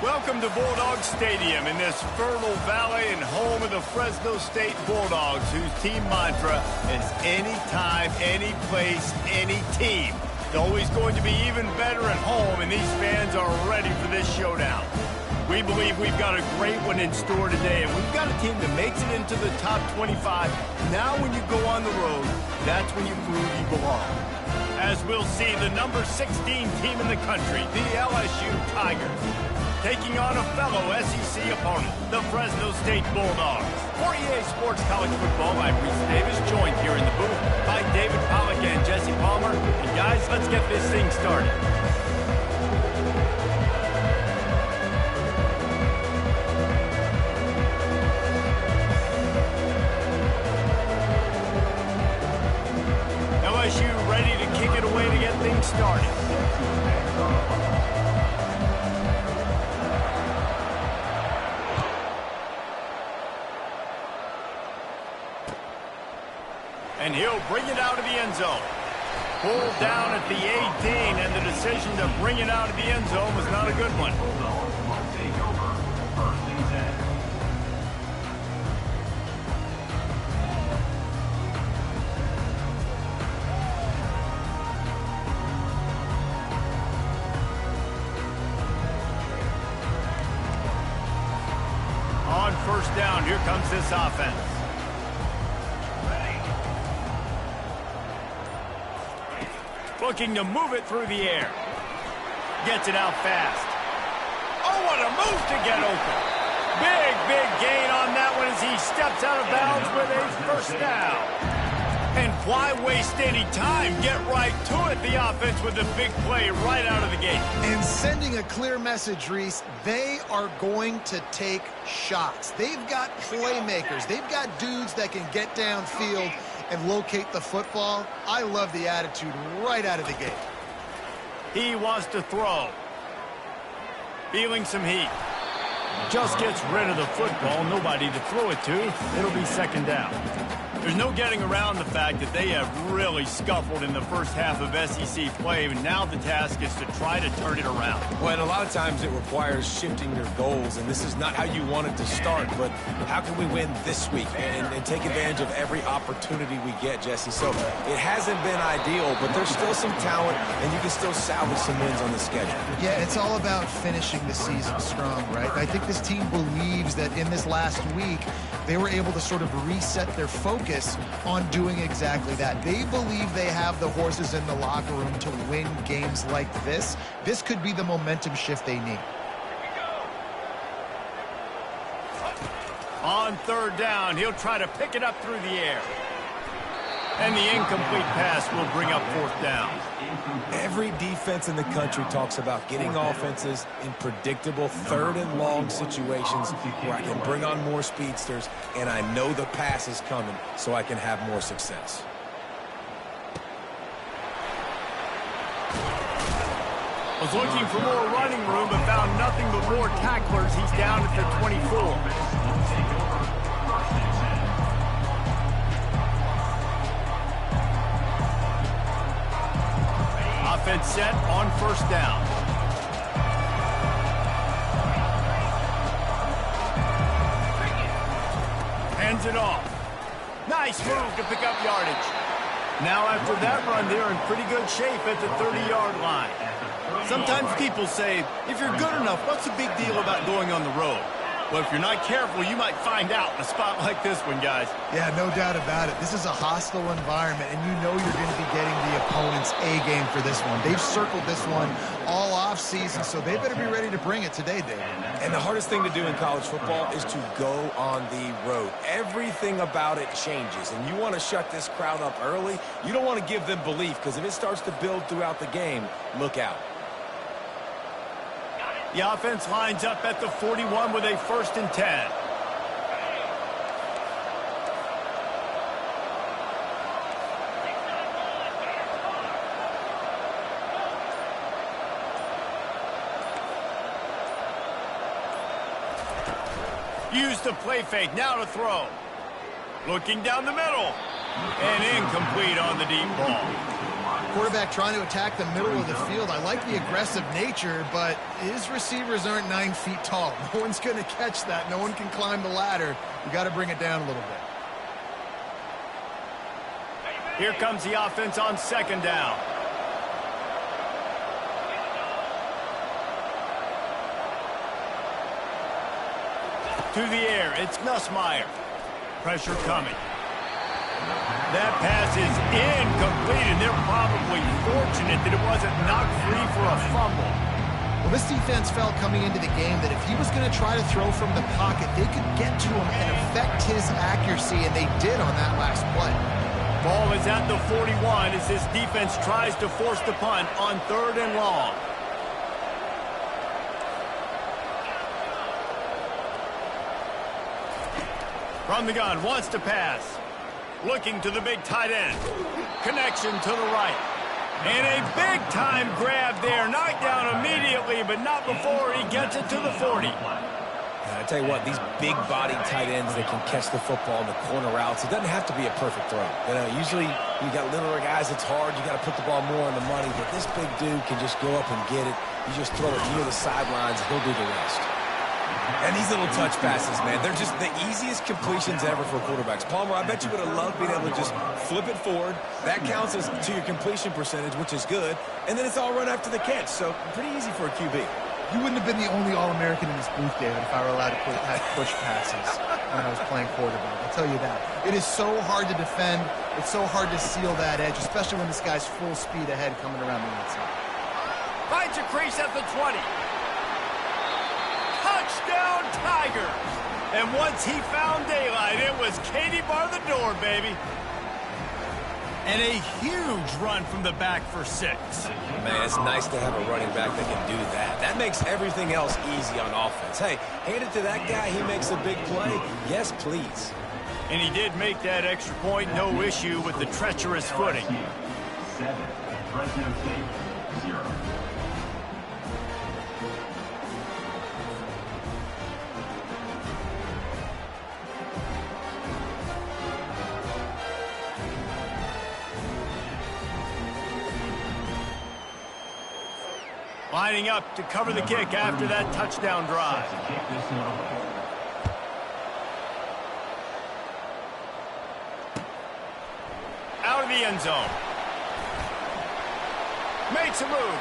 Welcome to Bulldog Stadium in this fertile valley and home of the Fresno State Bulldogs, whose team mantra is anytime, any place, any team. It's always going to be even better at home, and these fans are ready for this showdown. We believe we've got a great one in store today, and we've got a team that makes it into the top 25. Now when you go on the road, that's when you prove you belong. As we'll see, the number 16 team in the country, the LSU Tigers, taking on a fellow SEC opponent, the Fresno State Bulldogs. For EA Sports College Football, I'm Reese Davis, joined here in the booth by David Pollack and Jesse Palmer. And guys, let's get this thing started. LSU ready to kick it away to get things started. And he'll bring it out of the end zone. Pulled down at the 18, and the decision to bring it out of the end zone was not a good one. On first down, here comes this offense. Looking to move it through the air. Gets it out fast. Oh, what a move to get open. Big gain on that one as he steps out of bounds with a first down. And why waste any time? Get right to it, the offense, with a big play right out of the gate. And sending a clear message, Reese, they are going to take shots. They've got playmakers. They've got dudes that can get downfield and locate the football. I love the attitude right out of the gate. He wants to throw. Feeling some heat. Just gets rid of the football. Nobody to throw it to. It'll be second down. There's no getting around the fact that they have really scuffled in the first half of SEC play, and now the task is to try to turn it around. Well, and a lot of times it requires shifting your goals, and this is not how you want it to start, but how can we win this week and take advantage of every opportunity we get, Jesse? So it hasn't been ideal, but there's still some talent, and you can still salvage some wins on the schedule. Yeah, it's all about finishing the season strong, right? I think this team believes that in this last week, they were able to sort of reset their focus on doing exactly that. They believe they have the horses in the locker room to win games like this. This could be the momentum shift they need. On third down, he'll try to pick it up through the air. And the incomplete pass will bring up fourth down. Every defense in the country talks about getting offenses in predictable third and long situations where I can bring on more speedsters and I know the pass is coming so I can have more success. Was looking for more running room but found nothing but more tacklers. He's down at the 24. Offense set on first down. Hands it off. Nice move to pick up yardage. Now after that run, they're in pretty good shape at the 30-yard line. Sometimes people say, if you're good enough, what's the big deal about going on the road? Well, if you're not careful, you might find out in a spot like this one, guys. Yeah, no doubt about it. This is a hostile environment, and you know you're going to be getting the opponent's A-game for this one. They've circled this one all off-season, so they better be ready to bring it today, David. And the hardest thing to do in college football is to go on the road. Everything about it changes, and you want to shut this crowd up early. You don't want to give them belief, because if it starts to build throughout the game, look out. The offense lines up at the 41 with a 1st and 10. Use the play fake, now to throw. Looking down the middle. And incomplete on the deep ball. quarterback trying to attack the middle of the field. I like the aggressive nature, but his receivers aren't 9 feet tall. No one's going to catch that. No one can climb the ladder. You got to bring it down a little bit. Here comes the offense on second down. To the air, it's Nussmeier. Pressure coming. That pass is incomplete, and they're probably fortunate that it wasn't knocked free for a fumble. Well, this defense felt coming into the game that if he was going to try to throw from the pocket, they could get to him and affect his accuracy, and they did on that last play. Ball is at the 41 as this defense tries to force the punt on 3rd and long. From the gun, wants to pass. Looking to the big tight end. Connection to the right. And a big-time grab there. Knocked down immediately, but not before he gets it to the 40. I tell you what, these big-bodied tight ends that can catch the football in the corner routes, it doesn't have to be a perfect throw. You know, usually you got littler guys, it's hard. You got to put the ball more on the money, but this big dude can just go up and get it. You just throw it near the sidelines, and he'll do the rest. And these little touch passes, man, they're just the easiest completions ever for quarterbacks. Palmer, I bet you would have loved being able to just flip it forward. That counts as to your completion percentage, which is good. And then it's all run after the catch, so pretty easy for a QB. You wouldn't have been the only All-American in this booth, David, if I were allowed to push passes when I was playing quarterback. I'll tell you that. It is so hard to defend. It's so hard to seal that edge, especially when this guy's full speed ahead coming around the outside. Finds a crease at the 20. Touchdown, Tiger. And once he found daylight, it was Katie bar the door, baby. And a huge run from the back for 6. Man, it's nice to have a running back that can do that. That makes everything else easy on offense. Hey, hand it to that guy, he makes a big play. Yes, please. And he did make that extra point, no issue with the treacherous footing. 7, Fresno State, 0. Lining up to cover the kick after that touchdown drive. Out of the end zone. Makes a move.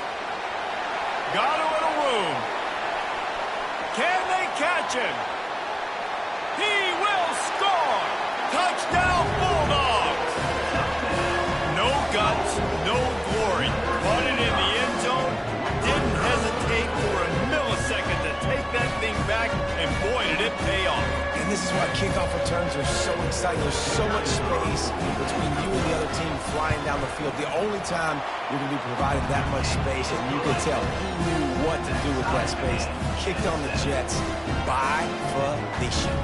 Got a little room. Can they catch him? He will score. Touchdown Bulldogs. No guts, no glory. Put it in the end zone. Didn't hesitate for a millisecond to take that thing back, and boy, did it pay off. And this is why kickoff returns are so exciting. There's so much space between you and the other team flying down the field. The only time you're going to be provided that much space, and you can tell he knew what to do with that space. Kicked on the Jets by Felicia.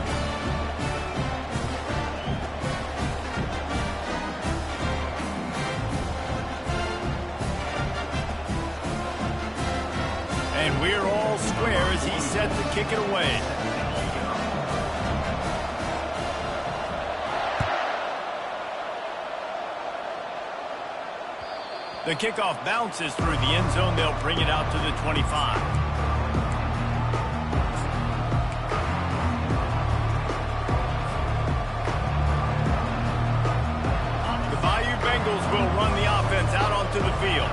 And we're all square as he's set to kick it away. The kickoff bounces through the end zone. They'll bring it out to the 25. The Bayou Bengals will run the offense out onto the field.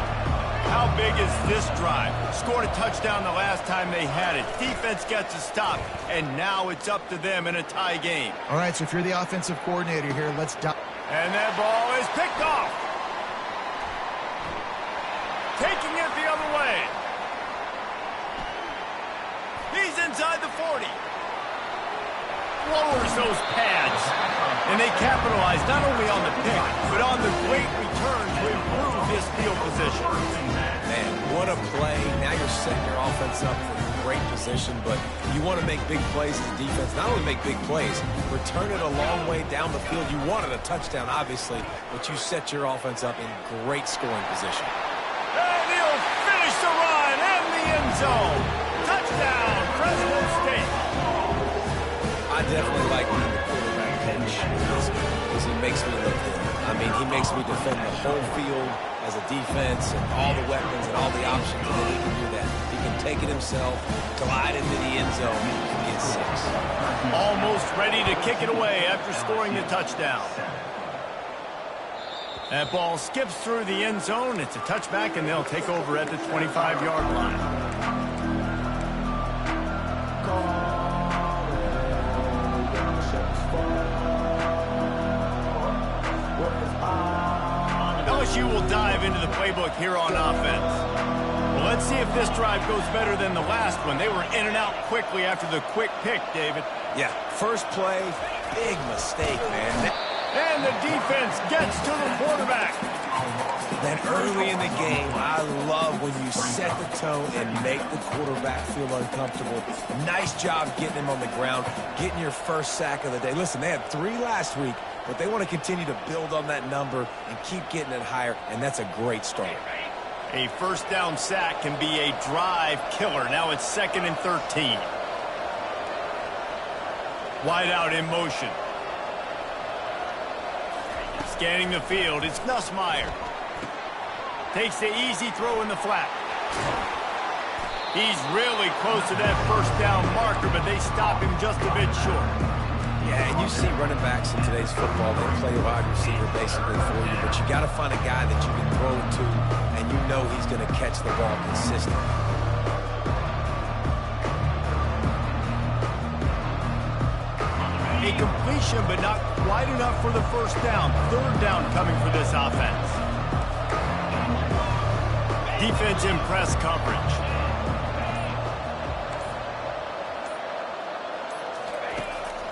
How big is this drive? Scored a touchdown the last time they had it. Defense gets a stop, and now it's up to them in a tie game. All right, so if you're the offensive coordinator here, let's dive. And that ball is picked off. Taking it the other way. He's inside the 40. Lowers those pads. And they capitalize not only on the pick, but on the great return to improve his field position. Man, what a play. Now you're setting your offense up for great position, but you want to make big plays as a defense. Not only make big plays, return it a long way down the field. You wanted a touchdown, obviously, but you set your offense up in great scoring position. And he'll finish the run in the end zone. Touchdown, Fresno State. I definitely like being the quarterback coach. Because he makes me look good. I mean, he makes me defend the whole field as a defense and all the weapons and all the options, and then he can do that. He can take it himself, glide into the end zone, and get 6. Almost ready to kick it away after scoring the touchdown. That ball skips through the end zone. It's a touchback, and they'll take over at the 25-yard line. LSU will dive into the playbook here on offense. Well, let's see if this drive goes better than the last one. They were in and out quickly after the quick pick, David. Yeah, first play, big mistake, man. And the defense gets to the quarterback. Then early in the game, I love when you set the tone and make the quarterback feel uncomfortable. Nice job getting him on the ground, getting your first sack of the day. Listen, they had 3 last week, but they want to continue to build on that number and keep getting it higher, and that's a great start. A first down sack can be a drive killer. Now it's 2nd and 13. Wide out in motion. Scanning the field, it's Nussmeier. Takes the easy throw in the flat. He's really close to that first down marker, but they stop him just a bit short. Yeah, and you see running backs in today's football, they play a wide receiver basically for you, but you got to find a guy that you can throw it to, and you know he's going to catch the ball consistently. A completion, but not quite enough for the first down. 3rd down coming for this offense. Defense in press coverage.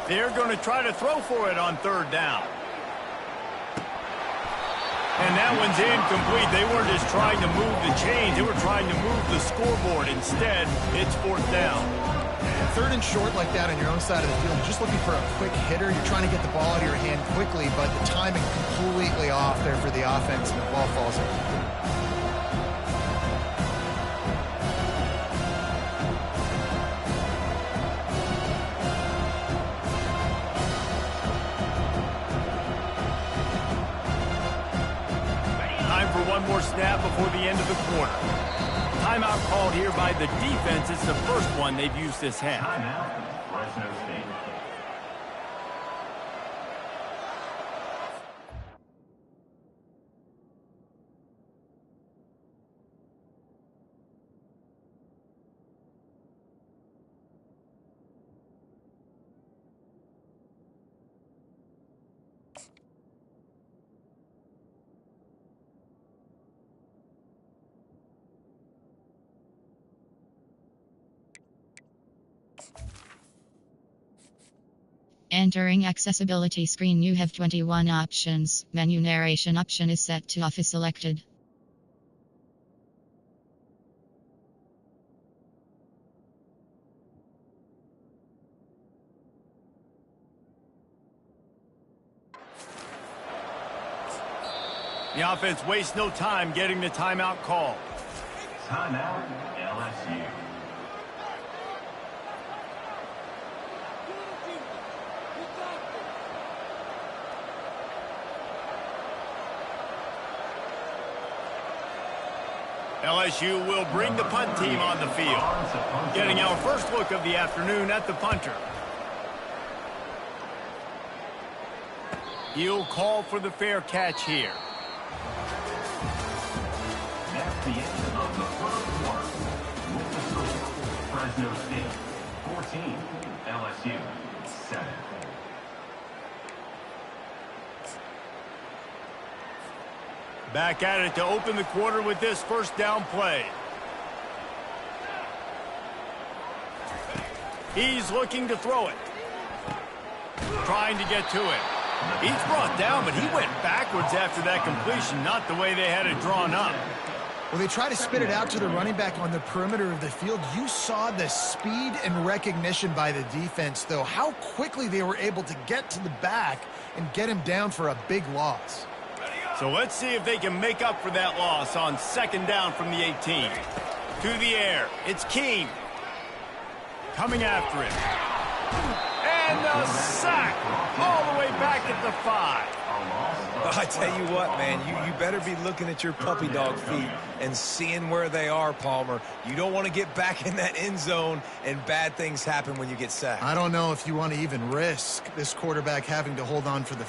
They're going to try to throw for it on 3rd down. And that one's incomplete. They weren't just trying to move the chains. They were trying to move the scoreboard. Instead, it's 4th down. 3rd and short like that on your own side of the field, you're just looking for a quick hitter. You're trying to get the ball out of your hand quickly, but the timing completely off there for the offense, and the ball falls in. For one more snap before the end of the quarter. Timeout called here by the defense. It's the first one they've used this half. Timeout, Fresno State. Entering accessibility screen, you have 21 options. Menu narration option is set to off if selected. The offense wastes no time getting the timeout call. Timeout, LSU. LSU will bring the punt team on the field. Getting our first look of the afternoon at the punter. He'll call for the fair catch here. That's the end of the first quarter. With the score, Fresno State 14, LSU 7. Back at it to open the quarter with this first down play. He's looking to throw it. Trying to get to it. He's brought down, but he went backwards after that completion, not the way they had it drawn up. Well, they try to spit it out to the running back on the perimeter of the field. You saw the speed and recognition by the defense, though, how quickly they were able to get to the back and get him down for a big loss. So let's see if they can make up for that loss on 2nd down from the 18. To the air, it's Keene. Coming after him. And a sack all the way back at the 5. Well, I tell you what, man, you better be looking at your puppy dog feet and seeing where they are, Palmer. You don't want to get back in that end zone and bad things happen when you get sacked. I don't know if you want to even risk this quarterback having to hold on to the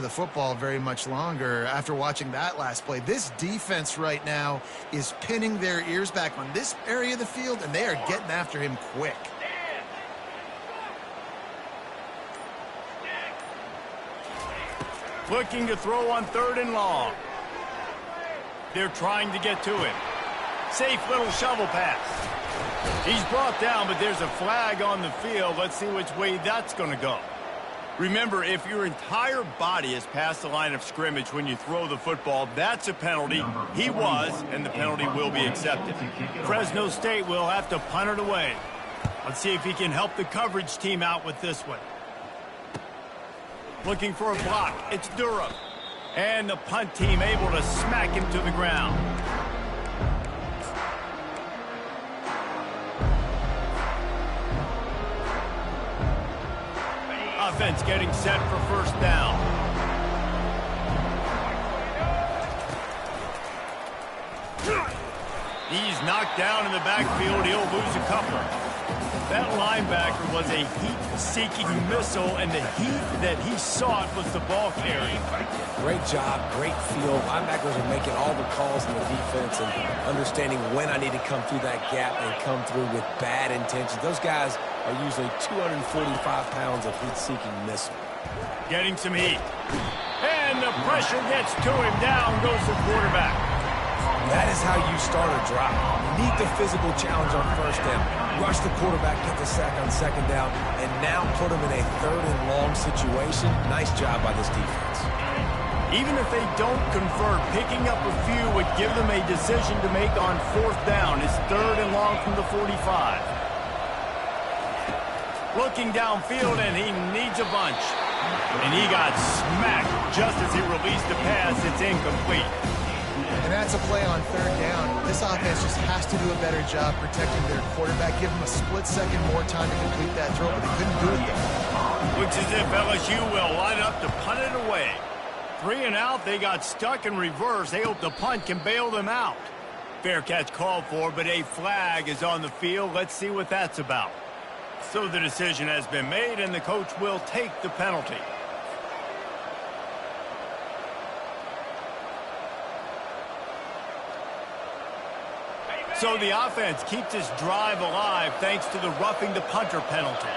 football very much longer after watching that last play. This defense right now is pinning their ears back on this area of the field, and they are getting after him quick. Looking to throw on 3rd and long. They're trying to get to him. Safe little shovel pass. He's brought down, but there's a flag on the field. Let's see which way that's going to go. Remember, if your entire body is past the line of scrimmage when you throw the football, that's a penalty. He was, and the penalty will be accepted. Fresno State will have to punt it away. Let's see if he can help the coverage team out with this one. Looking for a block. It's Durham. And the punt team able to smack him to the ground. Offense getting set for 1st down. He's knocked down in the backfield. He'll lose a couple. That linebacker was a heat-seeking missile, and the heat that he sought was the ball carrier. Great job, great field. Linebackers are making all the calls in the defense and understanding when I need to come through that gap and come through with bad intentions. Those guys are usually 245 pounds of heat-seeking missile. Getting some heat. And the pressure gets to him. Down goes the quarterback. That is how you start a drive. You need the physical challenge on 1st down. Rush the quarterback, get the sack on 2nd down, and now put him in a 3rd and long situation. Nice job by this defense. Even if they don't convert, picking up a few would give them a decision to make on 4th down. It's 3rd and long from the 45. Looking downfield, and he needs a bunch. And he got smacked just as he released the pass. It's incomplete. And that's a play on 3rd down. This offense just has to do a better job protecting their quarterback. Give him a split second more time to complete that throw, but they couldn't do it there. Looks as if LSU will line up to punt it away. 3 and out, they got stuck in reverse. They hope the punt can bail them out. Fair catch called for, but a flag is on the field. Let's see what that's about. So the decision has been made, and the coach will take the penalty. So the offense keeps this drive alive thanks to the roughing the punter penalty.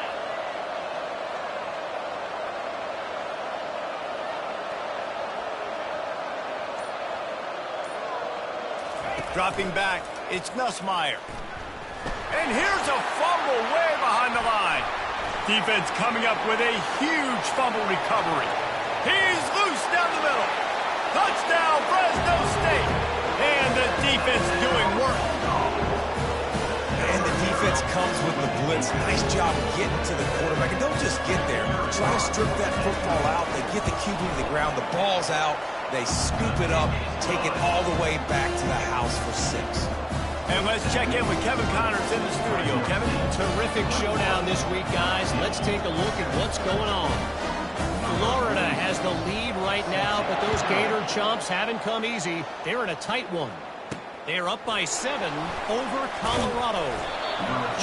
Dropping back, it's Nussmeier. And here's a fumble way behind the line. Defense coming up with a huge fumble recovery. He's loose down the middle. Touchdown, Fresno State. And the defense doing work. And the defense comes with the blitz. Nice job getting to the quarterback. And don't just get there. Try to strip that football out. They get the QB to the ground. The ball's out. They scoop it up, take it all the way back to the house for 6. And let's check in with Kevin Connors in the studio. Kevin? Terrific showdown this week, guys. Let's take a look at what's going on. Florida has the lead right now, but those Gator chumps haven't come easy. They're in a tight one. They're up by 7 over Colorado.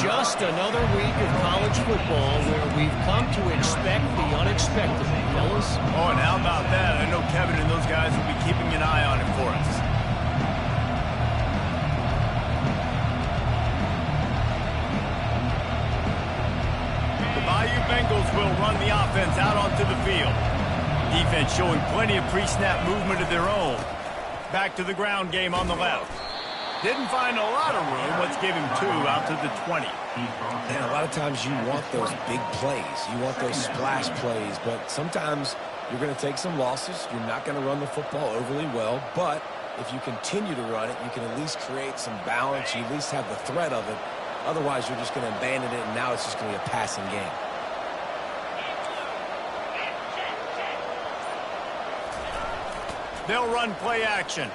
Just another week of college football where we've come to expect the unexpected, fellas. Oh, and how about that? I know Kevin and those guys will be keeping an eye on it for us. The Bayou Bengals will run the offense out onto the field. Defense showing plenty of pre-snap movement of their own. Back to the ground game on the left. Didn't find a lot of room. Let's give him 2 out to the 20. And a lot of times you want those big plays. You want those splash plays. But sometimes you're going to take some losses. You're not going to run the football overly well. But if you continue to run it, you can at least create some balance. You at least have the threat of it. Otherwise, you're just going to abandon it, and now it's just going to be a passing game. They'll run play action.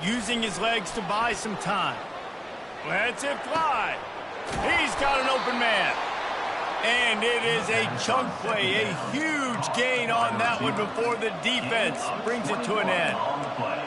Using his legs to buy some time. Lets it fly. He's got an open man. And it is a chunk play, a huge gain on that one before the defense brings it to an end.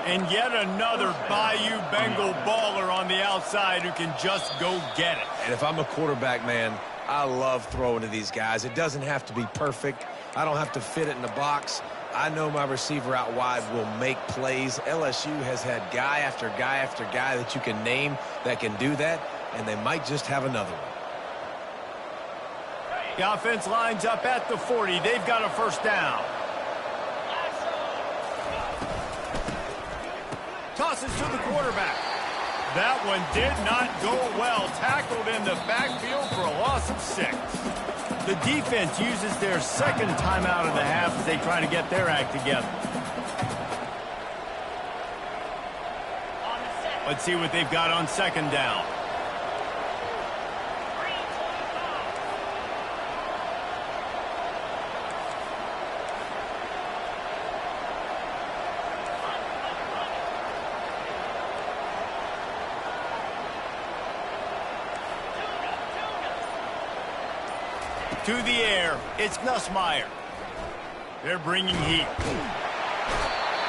And yet another Bayou Bengal baller on the outside who can just go get it. And if I'm a quarterback, man, I love throwing to these guys. It doesn't have to be perfect. I don't have to fit it in the box. I know my receiver out wide will make plays. LSU has had guy after guy after guy that you can name that can do that, and they might just have another one. The offense lines up at the 40. They've got a first down. Tosses to the quarterback. That one did not go well. Tackled in the backfield for a loss of 6. The defense uses their second timeout of the half as they try to get their act together. Let's see what they've got on second down. To the air, it's Nussmeier. They're bringing heat.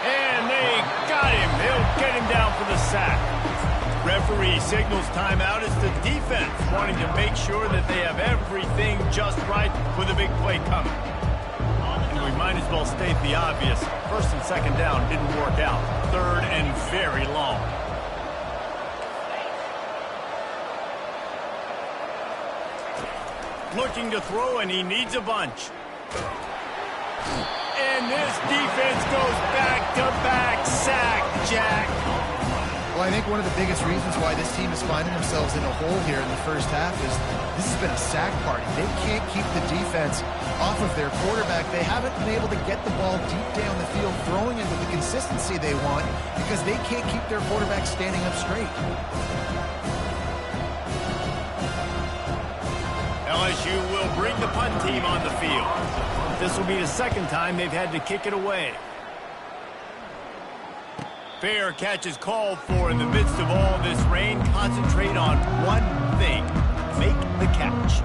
And they got him. They'll get him down for the sack. Referee signals timeout. It's the defense wanting to make sure that they have everything just right with a big play coming. And we might as well state the obvious. First and second down didn't work out. Third and very long. Looking to throw, and he needs a bunch. And this defense goes back-to-back sack, Jack. Well, I think one of the biggest reasons why this team is finding themselves in a hole here in the first half is this has been a sack party. They can't keep the defense off of their quarterback. They haven't been able to get the ball deep down the field, throwing it with the consistency they want because they can't keep their quarterback standing up straight. LSU will bring the punt team on the field. This will be the second time they've had to kick it away. Fair catch is called for in the midst of all this rain. Concentrate on one thing. Make the catch.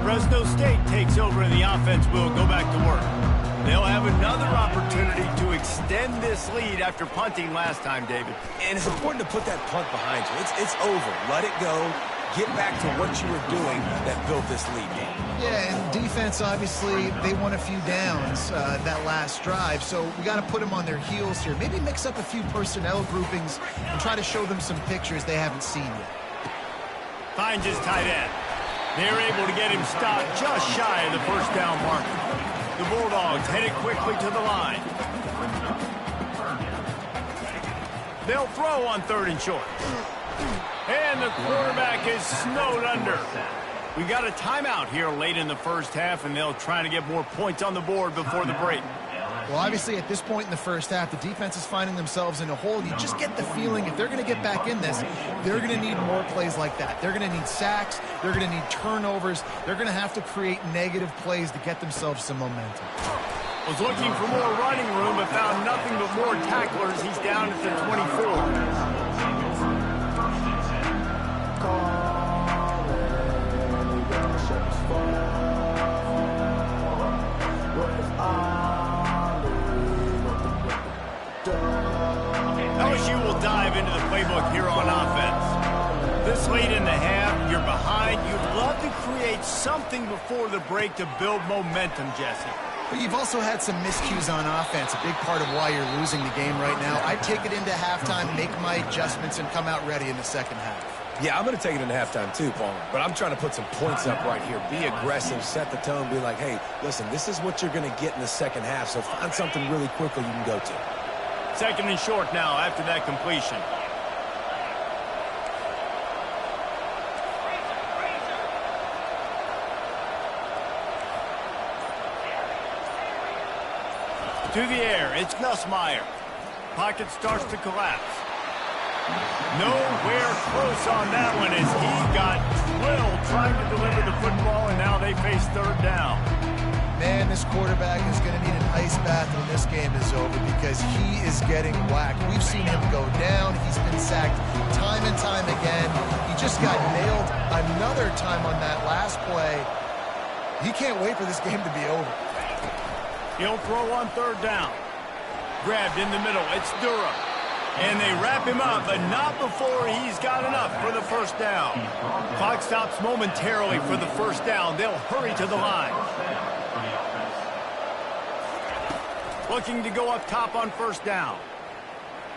Fresno State takes over and the offense will go back to work. They'll have another opportunity to extend this lead after punting last time, David. And it's important to put that punt behind you. It's over. Let it go. Get back to what you were doing that built this lead game. Yeah, and defense, obviously, they won a few downs that last drive, so we got to put them on their heels here. Maybe mix up a few personnel groupings and try to show them some pictures they haven't seen yet. Finds his tight end. They're able to get him stopped just shy of the first down marker. The Bulldogs headed quickly to the line. They'll throw on third and short. And the quarterback is snowed under. We got a timeout here late in the first half, and they'll try to get more points on the board before the break. Well, obviously, at this point in the first half, the defense is finding themselves in a hole. You just get the feeling if they're going to get back in this, they're going to need more plays like that. They're going to need sacks. They're going to need turnovers. They're going to have to create negative plays to get themselves some momentum. Was looking for more running room, but found nothing but more tacklers. He's down at the 24. LSU will dive into the playbook here on offense. This late in the half, you're behind. You'd love to create something before the break to build momentum, Jesse. But you've also had some miscues on offense, a big part of why you're losing the game right now. I'd take it into halftime, make my adjustments, and come out ready in the second half. Yeah, I'm going to take it into halftime too, Paul. But I'm trying to put some points up right here. Be aggressive, set the tone, be like, hey, listen, this is what you're going to get in the second half, so find something really quickly you can go to. Second and short now after that completion. To the air, it's Nussmeier. Pocket starts to collapse. Nowhere close on that one as he got drilled trying to deliver the football, and now they face third down. Man, this quarterback is going to need an ice bath when this game is over because he is getting whacked. We've seen him go down. He's been sacked time and time again. He just got nailed another time on that last play. He can't wait for this game to be over. He'll throw on third down. Grabbed in the middle. It's Durham. And they wrap him up, but not before he's got enough for the first down. Clock stops momentarily for the first down. They'll hurry to the line. Looking to go up top on first down.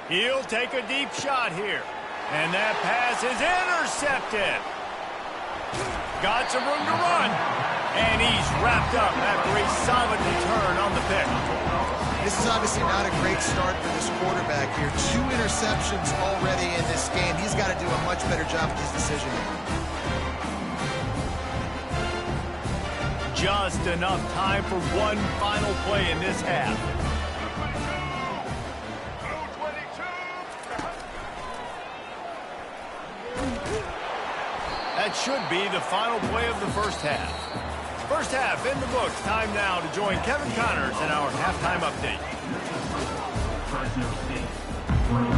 He'll take a deep shot here. And that pass is intercepted. Got some room to run. And he's wrapped up after a solid return on the pick. This is obviously not a great start for this quarterback here. 2 interceptions already in this game. He's got to do a much better job with his decision. Just enough time for one final play in this half. That should be the final play of the first half. First half in the books. Time now to join Kevin Connors in our halftime update. Fresno State, 21,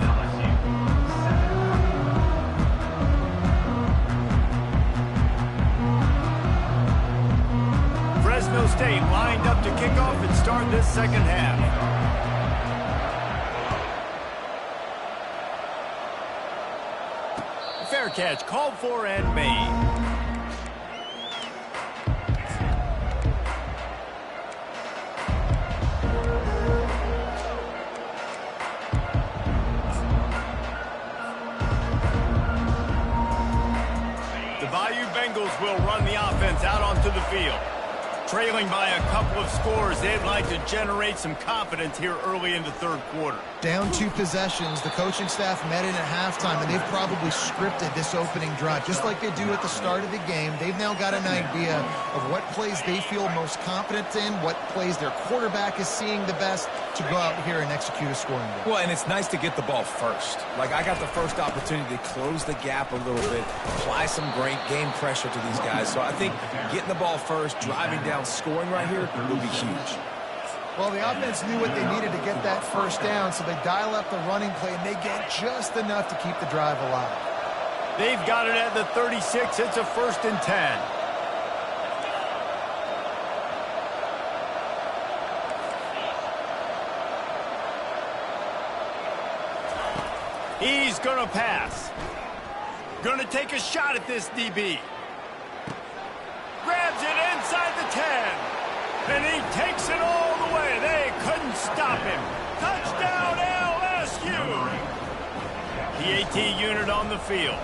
LSU, 7. Fresno State lined up to kick off and start this second half. Fair catch called for and made. Bengals will run the offense out onto the field. Trailing by a couple of scores, they'd like to generate some confidence here early in the third quarter. Down 2 possessions, the coaching staff met in at halftime, and they've probably scripted this opening drive. Just like they do at the start of the game, they've now got an idea of what plays they feel most confident in, what plays their quarterback is seeing the best to go out here and execute a scoring game. Well, and it's nice to get the ball first. Like, I got the first opportunity to close the gap a little bit, apply some great game pressure to these guys. So I think getting the ball first, driving down, scoring right here will be huge. Well, the offense knew what they needed to get that first down, so they dial up the running play, and they get just enough to keep the drive alive. They've got it at the 36. It's a 1st and 10. He's going to pass. Going to take a shot at this DB. Grabs it inside the 10. And he takes it all the way. They couldn't stop him. Touchdown, LSU. The AT unit on the field.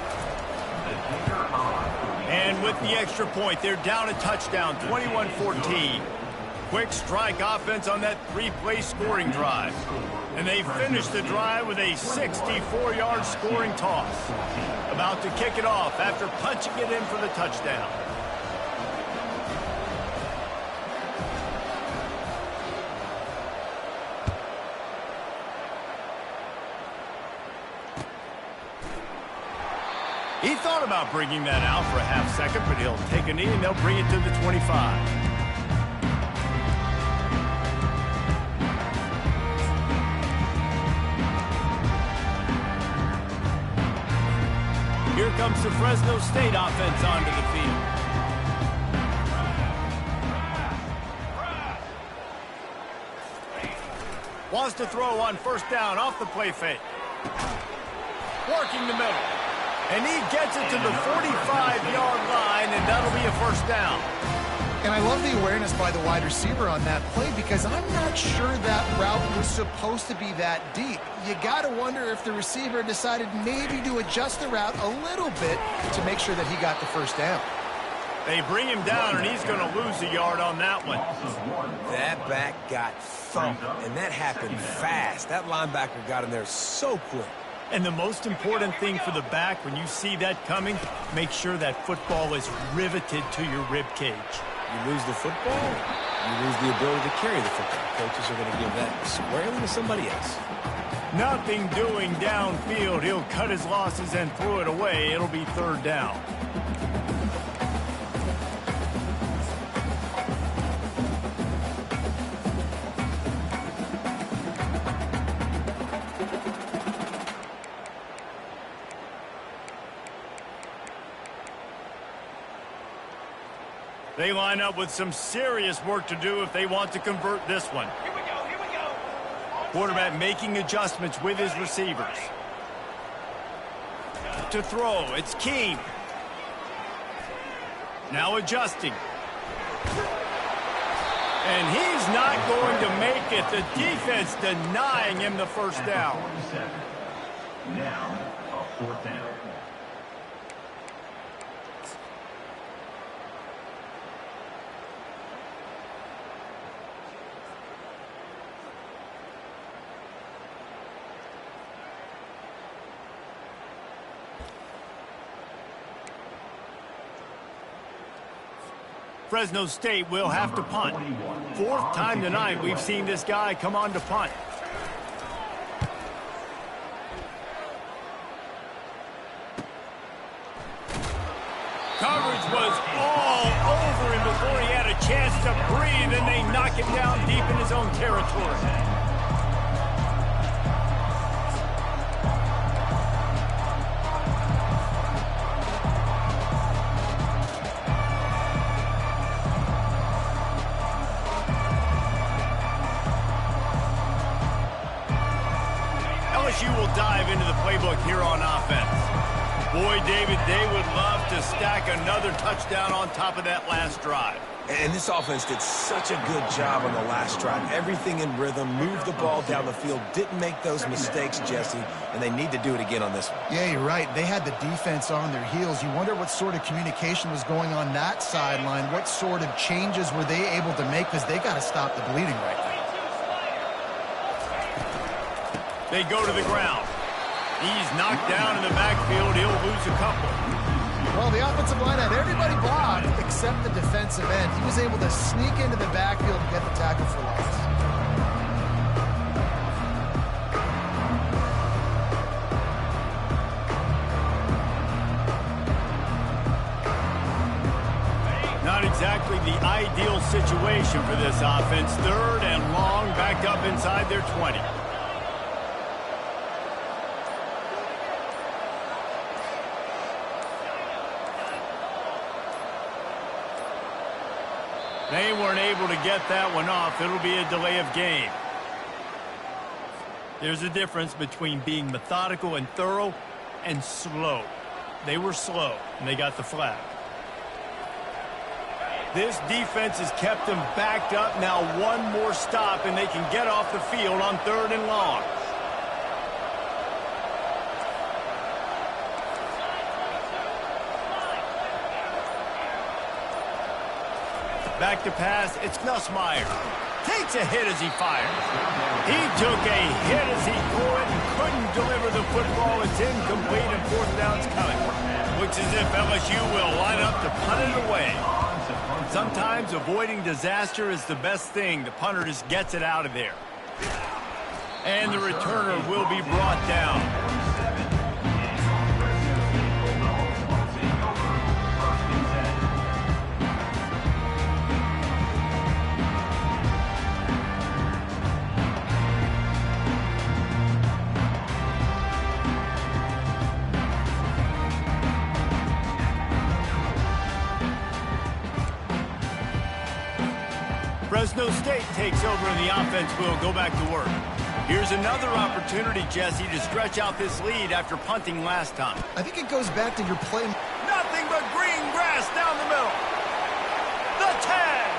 And with the extra point, they're down a touchdown, 21-14. Quick strike offense on that 3-play scoring drive. And they finish the drive with a 64-yard scoring toss. About to kick it off after punching it in for the touchdown. He thought about bringing that out for a half second, but he'll take a knee and they'll bring it to the 25. Here comes the Fresno State offense onto the field. Wants to throw on first down off the play fake. Working the middle. And he gets it to the 45-yard line, and that'll be a first down. And I love the awareness by the wide receiver on that play because I'm not sure that route was supposed to be that deep. You got to wonder if the receiver decided maybe to adjust the route a little bit to make sure that he got the first down. They bring him down, and he's going to lose a yard on that one. That back got thumped, and that happened fast. That linebacker got in there so quick. And the most important thing for the back, when you see that coming, make sure that football is riveted to your rib cage. You lose the football, you lose the ability to carry the football. Coaches are going to give that squarely to somebody else. Nothing doing downfield. He'll cut his losses and throw it away. It'll be third down. They line up with some serious work to do if they want to convert this one. Here we go. Quarterback making adjustments with his receivers. To throw, it's King. Now adjusting. And he's not going to make it. The defense denying him the first down. 47. Now, a fourth down. Fresno State will have to punt. Fourth time tonight we've seen this guy come on to punt. Coverage was all over him before he had a chance to breathe, and they knock him down deep in his own territory. LSU will dive into the playbook here on offense. Boy, David, they would love to stack another touchdown on top of that last drive. And this offense did such a good job on the last drive. Everything in rhythm, moved the ball down the field, didn't make those mistakes, Jesse, and they need to do it again on this one. Yeah, you're right. They had the defense on their heels. You wonder what sort of communication was going on that sideline. What sort of changes were they able to make, because they got to stop the bleeding right now. They go to the ground. He's knocked down in the backfield. He'll lose a couple. Well, the offensive line had everybody blocked except the defensive end. He was able to sneak into the backfield and get the tackle for loss. Not exactly the ideal situation for this offense. Third and long, back up inside their 20. They weren't able to get that one off. It'll be a delay of game. There's a difference between being methodical and thorough and slow. They were slow, and they got the flag. This defense has kept them backed up. Now one more stop, and they can get off the field on third and long. Back to pass, it's Nussmeier. Takes a hit as he fires. He took a hit as he threw it and couldn't deliver the football. It's incomplete and fourth down's coming. Looks as if LSU will line up to punt it away. Sometimes avoiding disaster is the best thing. The punter just gets it out of there. And the returner will be brought down. Fresno State takes over and the offense will go back to work. Here's another opportunity, Jesse, to stretch out this lead after punting last time. I think it goes back to your play. Nothing but green grass down the middle. The tag.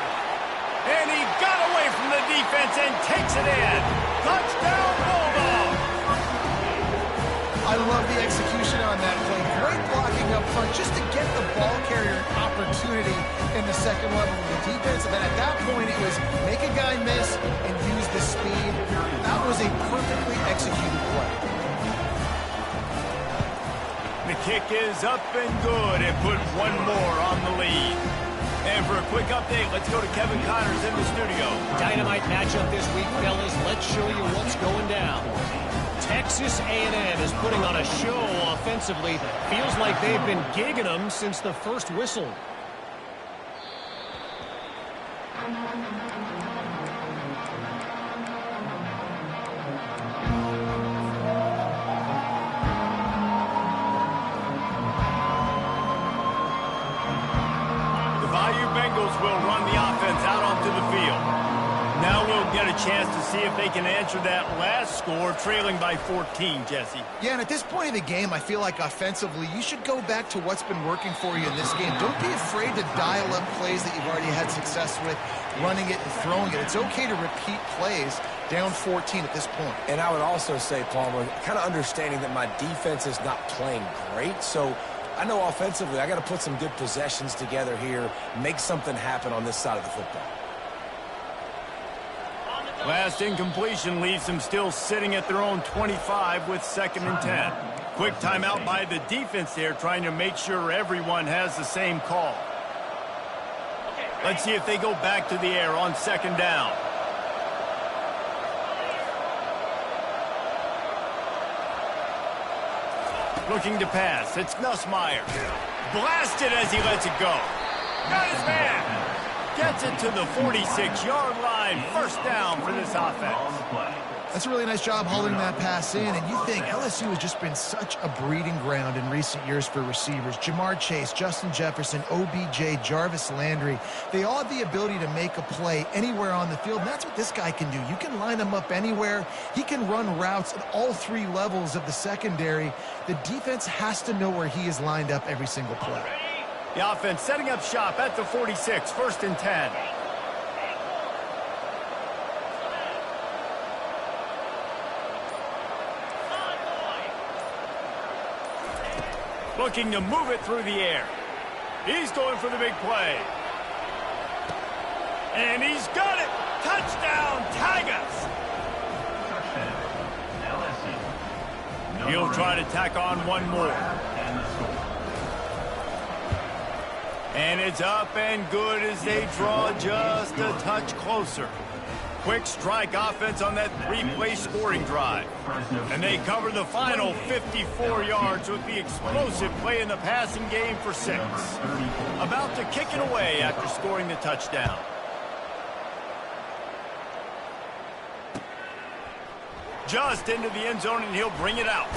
And he got away from the defense and takes it in. Touchdown, Bulldog. I love the execution on that play. Great blocking up front just to get the ball carrier an opportunity in the second level of the defense. And then at that point, it was make a guy miss and use the speed. That was a perfectly executed play. The kick is up and good and put one more on the lead. And for a quick update, let's go to Kevin Connors in the studio. Dynamite matchup this week, fellas. Let's show you what's going down. Texas A&M is putting on a show offensively. Feels like they've been gigging them since the first whistle. will run the offense out onto the field. Now we'll get a chance to see if they can answer that last score, trailing by 14, Jesse. Yeah, and at this point of the game, I feel like offensively, you should go back to what's been working for you in this game. Don't be afraid to dial up plays that you've already had success with, running it and throwing it. It's okay to repeat plays down 14 at this point. And I would also say, Palmer, kind of understanding that my defense is not playing great, so I know offensively I got to put some good possessions together here, make something happen on this side of the football. Last incompletion leaves them still sitting at their own 25 with 2nd and 10. Quick timeout by the defense there, trying to make sure everyone has the same call. Let's see if they go back to the air on 2nd down. Looking to pass. It's Nussmeier. Blasted as he lets it go. Got his man. Gets it to the 46-yard line. 1st down for this offense. That's a really nice job holding that pass in, and you think LSU has just been such a breeding ground in recent years for receivers. Jamar Chase, Justin Jefferson, OBJ, Jarvis Landry, they all have the ability to make a play anywhere on the field, and that's what this guy can do. You can line him up anywhere. He can run routes at all 3 levels of the secondary. The defense has to know where he is lined up every single play. The offense setting up shop at the 46, 1st and 10. Looking to move it through the air. He's going for the big play. And he's got it. Touchdown, Tigers. He'll try to tack on one more. And it's up and good as they draw just a touch closer. Quick strike offense on that 3-play scoring drive. And they cover the final 54 yards with the explosive play in the passing game for 6. About to kick it away after scoring the touchdown. Just into the end zone, and he'll bring it out.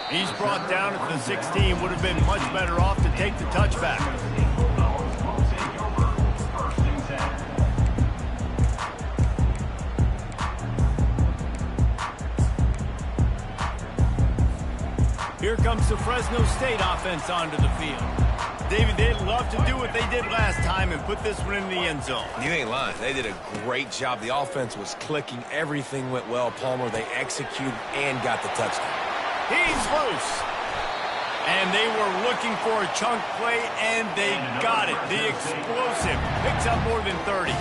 He's brought down at the 16. Would have been much better off to take the touchback. Here comes the Fresno State offense onto the field. David, they'd love to do what they did last time and put this one in the end zone. You ain't lying. They did a great job. The offense was clicking. Everything went well, Palmer. They executed and got the touchdown. He's loose. And they were looking for a chunk play, and they got it. The explosive picks up more than 30.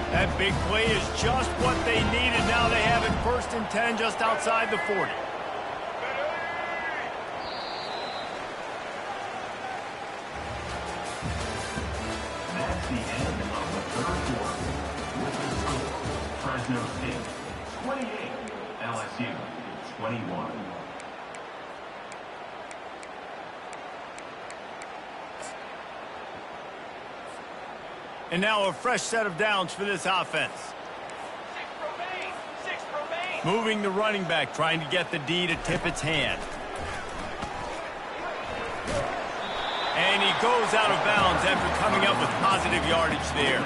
That big play is just what they needed. Now they have it 1st and 10 just outside the 40. That's the end of the 3rd quarter. With the score, Fresno State 28, LSU 21. And now a fresh set of downs for this offense. 6 remain. Moving the running back, trying to get the D to tip its hand. And he goes out of bounds after coming up with positive yardage there.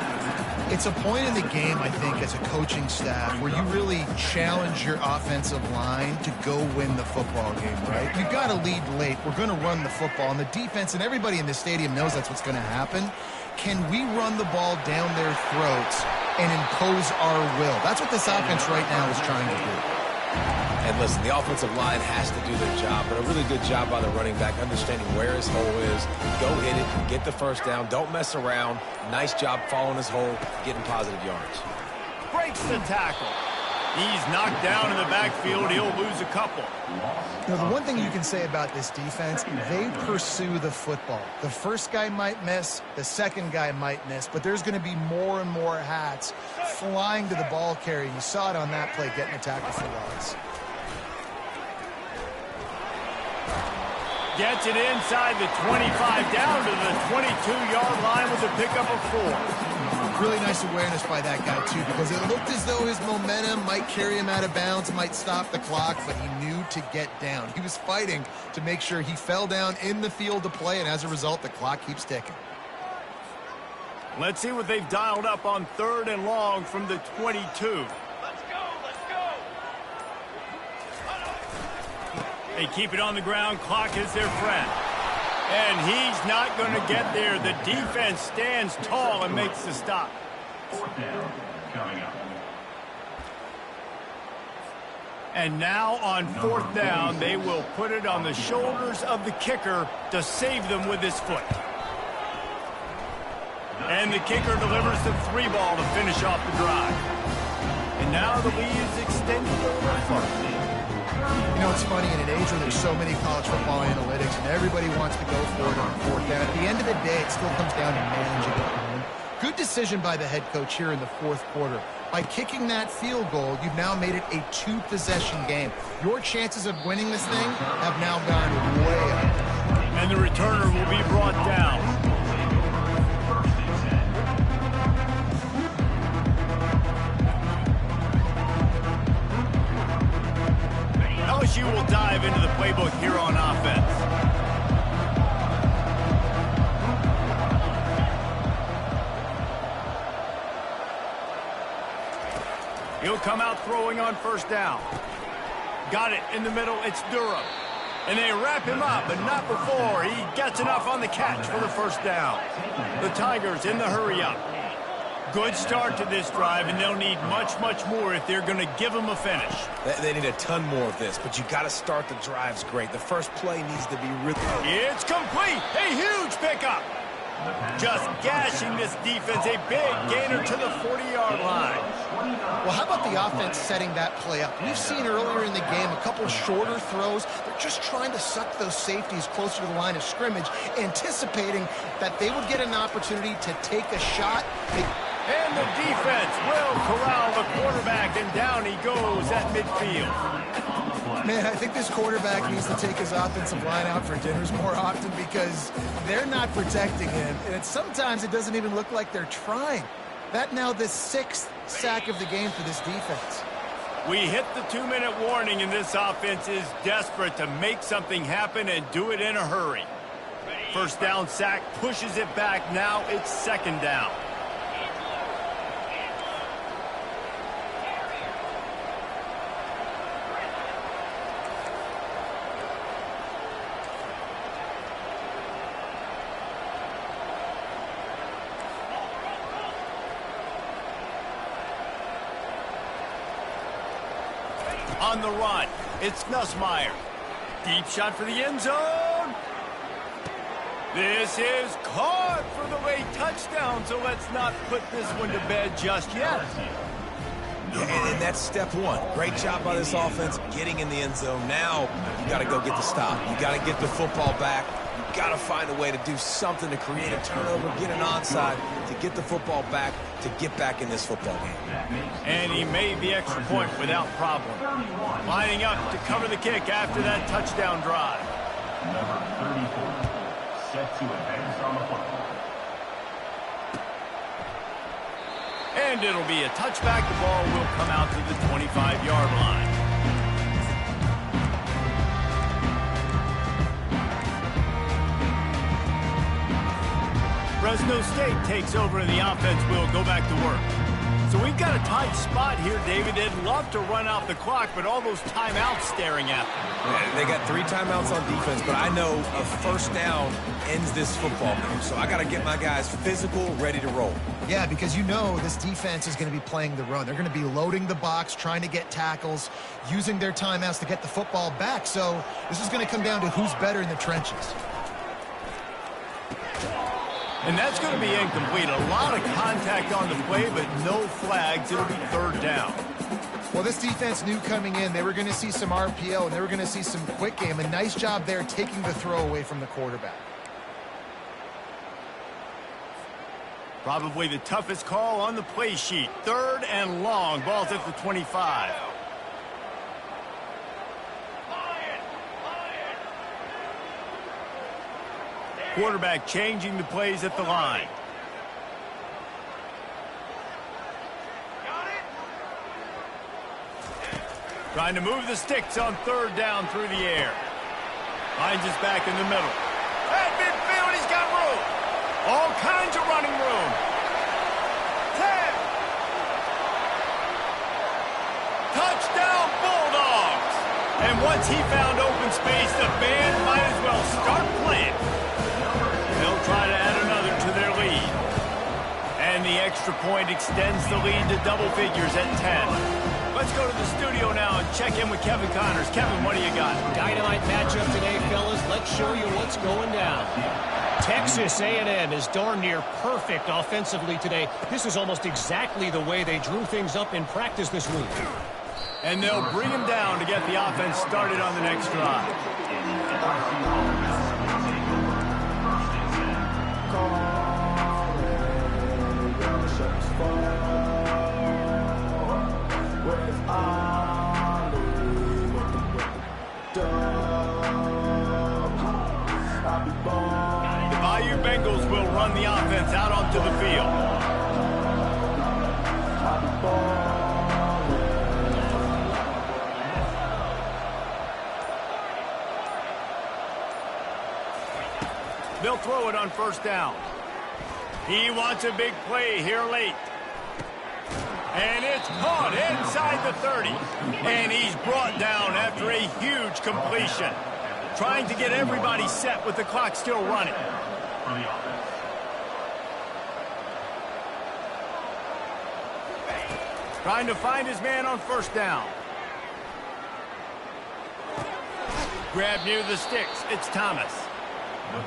It's a point in the game, I think, as a coaching staff where you really challenge your offensive line to go win the football game, right? You've got to lead late. We're going to run the football. And the defense and everybody in the stadium knows that's what's going to happen. Can we run the ball down their throats and impose our will? That's what this offense right now is trying to do. And listen, the offensive line has to do their job, but a really good job by the running back, understanding where his hole is. Go hit it, get the 1st down, don't mess around. Nice job following his hole, getting positive yards. Breaks the tackle. He's knocked down in the backfield. He'll lose a couple. Now, the one thing you can say about this defense, they pursue the football. The first guy might miss, the second guy might miss, but there's going to be more and more hats flying to the ball carrier. You saw it on that play, getting a tackle for loss. Gets it inside the 25, down to the 22-yard line with a pickup of 4. Really nice awareness by that guy, too, because it looked as though his momentum might carry him out of bounds, might stop the clock, but he knew to get down. He was fighting to make sure he fell down in the field to play, and as a result, the clock keeps ticking. Let's see what they've dialed up on 3rd and long from the 22. Let's go, let's go. They keep it on the ground. Clock is their friend. And he's not going to get there. The defense stands tall and makes the stop. 4th down coming up. And now on 4th down, they will put it on the shoulders of the kicker to save them with his foot. And the kicker delivers the 3-ball to finish off the drive. And now the lead is extended over far. You know, it's funny, in an age where there's so many college football analytics and everybody wants to go for it on 4th down, at the end of the day, it still comes down to managing it at home. Good decision by the head coach here in the 4th quarter. By kicking that field goal, you've now made it a 2-possession game. Your chances of winning this thing have now gone way up. And the returner will be brought down. LSU will dive into the playbook here on offense. He'll come out throwing on 1st down. Got it in the middle. It's Durham. And they wrap him up, but not before he gets enough on the catch for the 1st down. The Tigers in the hurry-up. Good start to this drive, and they'll need much, much more if they're going to give them a finish. They need a ton more of this, but you got to start the drives great. The first play needs to be really... It's complete. A huge pickup. Just gashing this defense. A big gainer to the 40-yard line. Well, how about the offense setting that play up? We've seen earlier in the game a couple shorter throws. They're just trying to suck those safeties closer to the line of scrimmage, anticipating that they would get an opportunity to take a shot. And the defense will corral the quarterback, and down he goes at midfield. Man, I think this quarterback needs to take his offensive line out for dinners more often because they're not protecting him. And sometimes it doesn't even look like they're trying. That now the 6th sack of the game for this defense. We hit the 2-minute warning, and this offense is desperate to make something happen and do it in a hurry. 1st down sack pushes it back. Now it's 2nd down. On the run, it's Nussmeier. Deep shot for the end zone. This is caught for the late touchdown, so let's not put this one to bed just yet. And that's step one. Great job by this offense getting in the end zone. Now you got to go get the stop. You got to get the football back. You got to find a way to do something to create a turnover, get an onside, to get the football back, to get back in this football game. And he made the extra point without problem. Lining up to cover the kick after that touchdown drive. Number 34, set to advance on the football. And it'll be a touchback. The ball will come out to the 25-yard line. Fresno State takes over and the offense will go back to work. So we've got a tight spot here, David. They'd love to run out the clock, but all those timeouts staring at them. Yeah, they got 3 timeouts on defense, but I know a 1st down ends this football game. So I got to get my guys physical, ready to roll. Yeah, because you know this defense is going to be playing the run. They're going to be loading the box, trying to get tackles, using their timeouts to get the football back. So this is going to come down to who's better in the trenches. And that's going to be incomplete. A lot of contact on the play, but no flags. It'll be 3rd down. Well, this defense knew coming in they were going to see some RPO and they were going to see some quick game. A nice job there taking the throw away from the quarterback. Probably the toughest call on the play sheet. 3rd and long. Ball's at the 25. Quarterback changing the plays at the line. Trying to move the sticks on 3rd down through the air. Finds us back in the middle. At midfield, he's got room. All kinds of running room. Touchdown, Bulldogs! And once he found open space, the band might as well start playing. They'll try to add another to their lead. And the extra point extends the lead to double figures at 10. Let's go to the studio now and check in with Kevin Connors. Kevin, what do you got? Dynamite matchup today, fellas. Let's show you what's going down. Texas A&M is darn near perfect offensively today. This is almost exactly the way they drew things up in practice this week. And they'll bring him down to get the offense started on the next drive. The Bayou Bengals will run the offense out onto the field. They'll throw it on first down. He wants a big play here late. And it's caught inside the 30. And he's brought down after a huge completion. Trying to get everybody set with the clock still running. Trying to find his man on first down. Grab near the sticks. It's Thomas.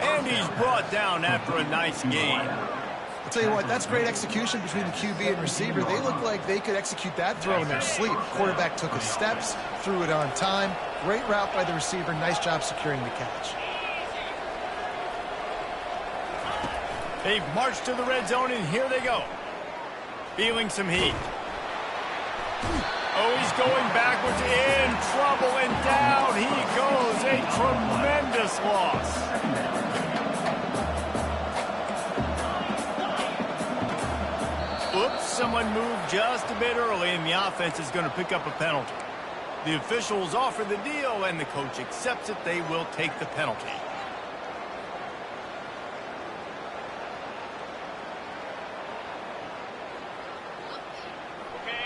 And he's brought down after a nice gain. I'll tell you what, that's great execution between the QB and receiver. They look like they could execute that throw in their sleep. Quarterback took his steps, threw it on time. Great route by the receiver. Nice job securing the catch. They've marched to the red zone, and here they go. Feeling some heat. Oh, he's going backwards, in trouble, and down he goes. A tremendous loss. Oops, someone moved just a bit early, and the offense is going to pick up a penalty. The officials offer the deal, and the coach accepts it. They will take the penalty.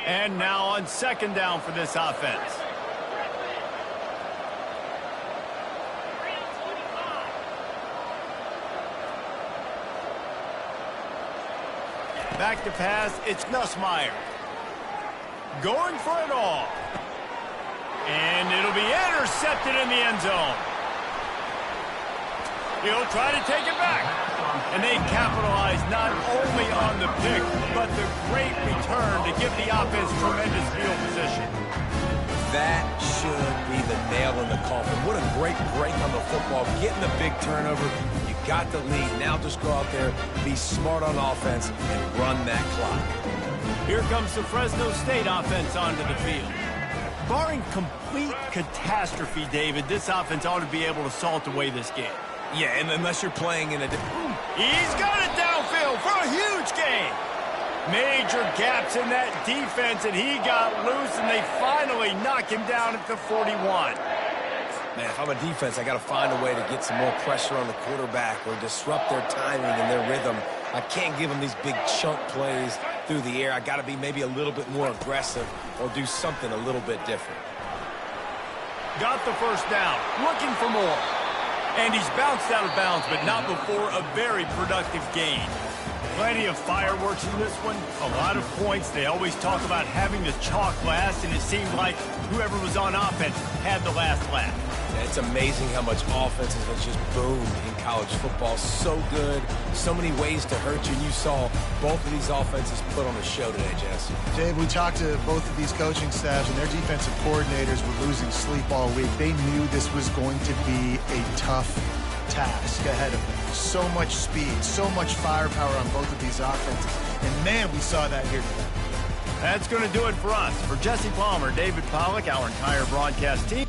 And now on second down for this offense. Back to pass, it's Nussmeier. Going for it all. And it'll be intercepted in the end zone. He'll try to take it back. And they capitalize not only on the pick, but the great return to give the offense tremendous field position. That should be the nail in the coffin. What a great break on the football. Getting the big turnover. You got the lead. Now just go out there, be smart on offense, and run that clock. Here comes the Fresno State offense onto the field. Barring complete catastrophe, David, this offense ought to be able to salt away this game. Yeah, and unless you're playing in a... He's got it downfield for a huge gain. Major gaps in that defense, and he got loose, and they finally knock him down at the 41. Man, if I'm a defense, I got to find a way to get some more pressure on the quarterback or disrupt their timing and their rhythm. I can't give them these big chunk plays through the air. I got to be maybe a little bit more aggressive or do something a little bit different. Got the first down, looking for more. And he's bounced out of bounds, but not before a very productive gain. Plenty of fireworks in this one, a lot of points. They always talk about having the chalk last, and it seemed like whoever was on offense had the last laugh. It's amazing how much offense has just boomed in college football. So good, so many ways to hurt you. And you saw both of these offenses put on a show today, Jess. Dave, we talked to both of these coaching staffs, and their defensive coordinators were losing sleep all week. They knew this was going to be a tough task ahead of them. So much speed, so much firepower on both of these offenses. And, man, we saw that here today. That's going to do it for us. For Jesse Palmer, David Pollack, our entire broadcast team.